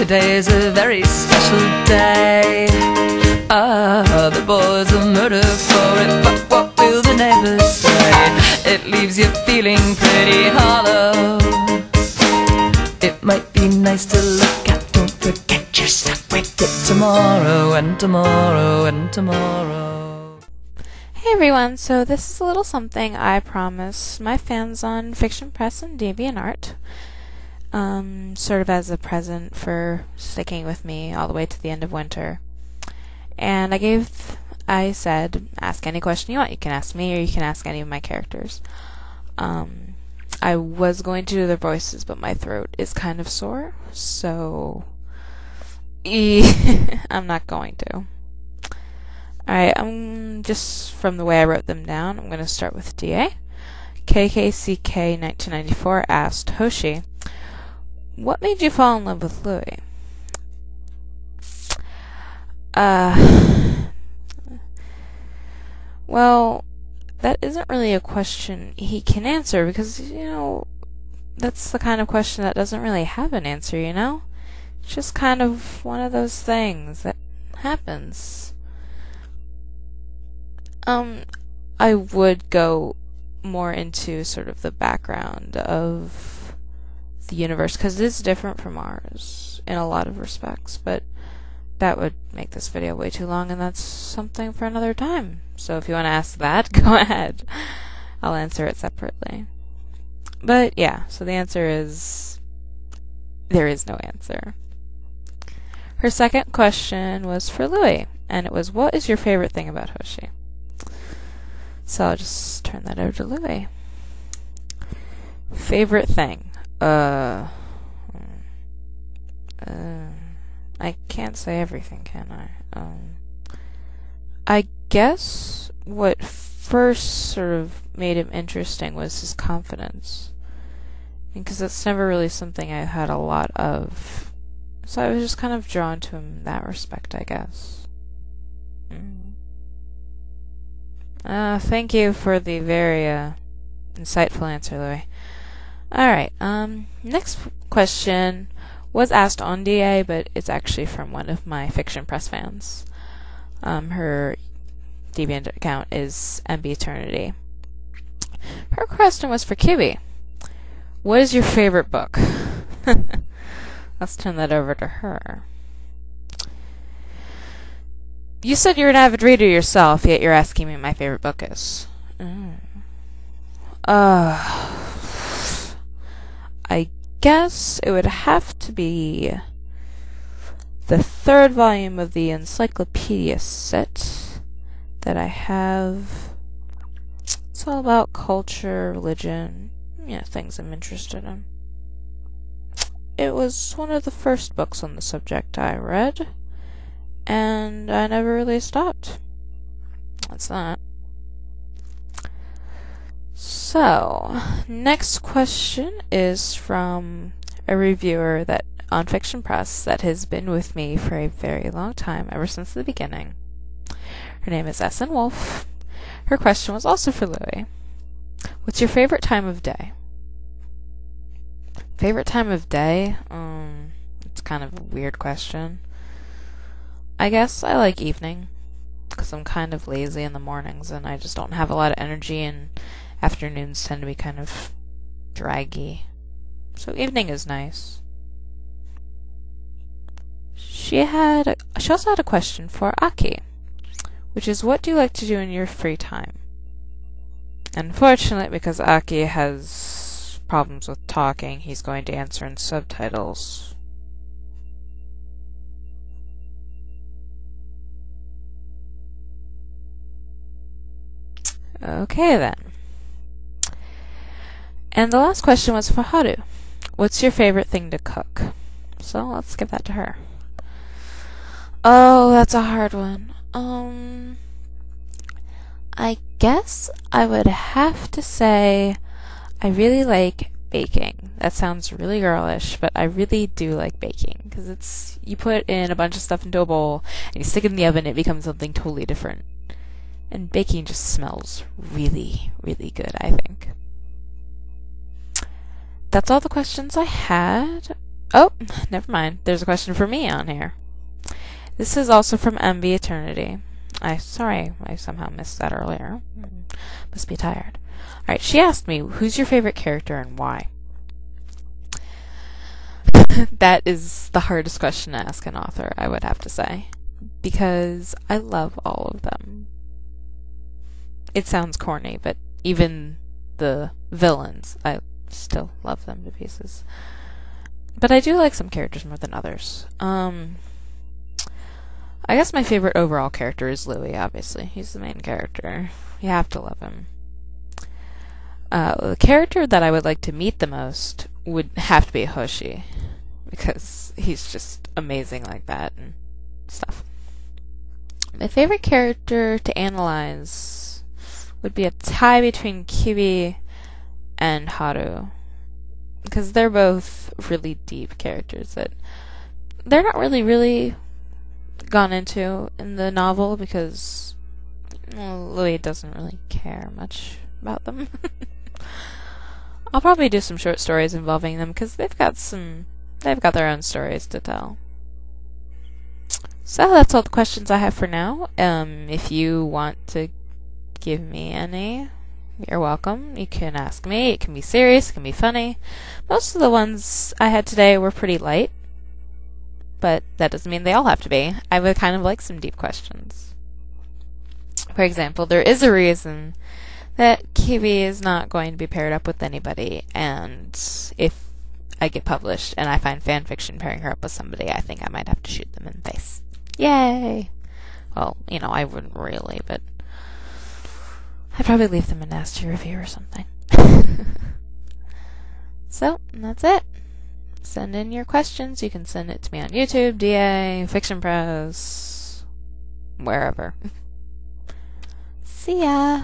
Today is a very special day. The boys will murder for it, but what will the neighbors say? It leaves you feeling pretty hollow. It might be nice to look at, don't forget you're stuck with it tomorrow and tomorrow and tomorrow. Hey everyone, so this is a little something I promised my fans on Fiction Press and DeviantArt, sort of as a present for sticking with me all the way to the end of winter. And I said, ask any question you want. You can ask me or you can ask any of my characters. I was going to do their voices, but my throat is kind of sore, so I'm not going to. Alright, just from the way I wrote them down, I'm going to start with DA. KKCK 1994 asked Hoshi, what made you fall in love with Louis? Well, that isn't really a question he can answer because, that's the kind of question that doesn't really have an answer, It's just kind of one of those things that happens. I would go more into sort of the background of the universe, because it is different from ours in a lot of respects, but that would make this video way too long, and that's something for another time. So if you want to ask that, go ahead. I'll answer it separately. But yeah, so the answer is there is no answer. Her second question was for Louis, and it was, what is your favorite thing about Hoshi? So I'll just turn that over to Louis. Favorite thing? I can't say everything, can I? I guess what first sort of made him interesting was his confidence. Because that's never really something I've had a lot of. So I was just kind of drawn to him in that respect, I guess. Thank you for the very insightful answer, Louis. Alright, next question was asked on DA, but it's actually from one of my Fiction Press fans. Her Deviant account is Embyreternity. Her question was for Kibby. What is your favorite book? Let's turn that over to her. You said you're an avid reader yourself, yet you're asking me what my favorite book is. I guess it would have to be the third volume of the encyclopedia set that I have. It's all about culture, religion, things I'm interested in. It was one of the first books on the subject I read, and I never really stopped. That's that. So, next question is from a reviewer that on Fiction Press that has been with me for a very long time, ever since the beginning. Her name is S. Wolf. Her question was also for Louis. What's your favorite time of day? Favorite time of day? It's kind of a weird question. I guess I like evening, because I'm kind of lazy in the mornings and I just don't have a lot of energy, and afternoons tend to be kind of draggy. So evening is nice. She also had a question for Aki, which is, what do you like to do in your free time? Unfortunately, because Aki has problems with talking, he's going to answer in subtitles. Okay then. And the last question was for Haru. What's your favorite thing to cook? So let's give that to her. Oh, that's a hard one. I guess I would have to say I really like baking. That sounds really girlish, but I really do like baking, because you put in a bunch of stuff into a bowl and you stick it in the oven, it becomes something totally different. And baking just smells really, really good, I think. That's all the questions I had. Oh, never mind. There's a question for me on here. This is also from Embyreternity. Sorry, I somehow missed that earlier. Must be tired. Alright, she asked me, who's your favorite character and why? That is the hardest question to ask an author, I would have to say. Because I love all of them. It sounds corny, but even the villains, I still love them to pieces. But I do like some characters more than others. I guess my favorite overall character is Louis, obviously. He's the main character. You have to love him. The character that I would like to meet the most would have to be Hoshi, because he's just amazing like that and stuff. My favorite character to analyze would be a tie between Kibi and Haru, because they're both really deep characters that they're not really gone into in the novel, because Louis doesn't really care much about them. I'll probably do some short stories involving them, because they've got their own stories to tell. So that's all the questions I have for now. If you want to give me any, you're welcome. You can ask me. It can be serious, it can be funny. Most of the ones I had today were pretty light, but that doesn't mean they all have to be. I would kind of like some deep questions. For example, there is a reason that Kibi is not going to be paired up with anybody, and if I get published and I find fan fiction pairing her up with somebody, I think I might have to shoot them in the face. Yay! Well, I wouldn't really, but I'd probably leave them a nasty review or something. So, that's it. Send in your questions. You can send it to me on YouTube, DA, Fiction Press, wherever. See ya!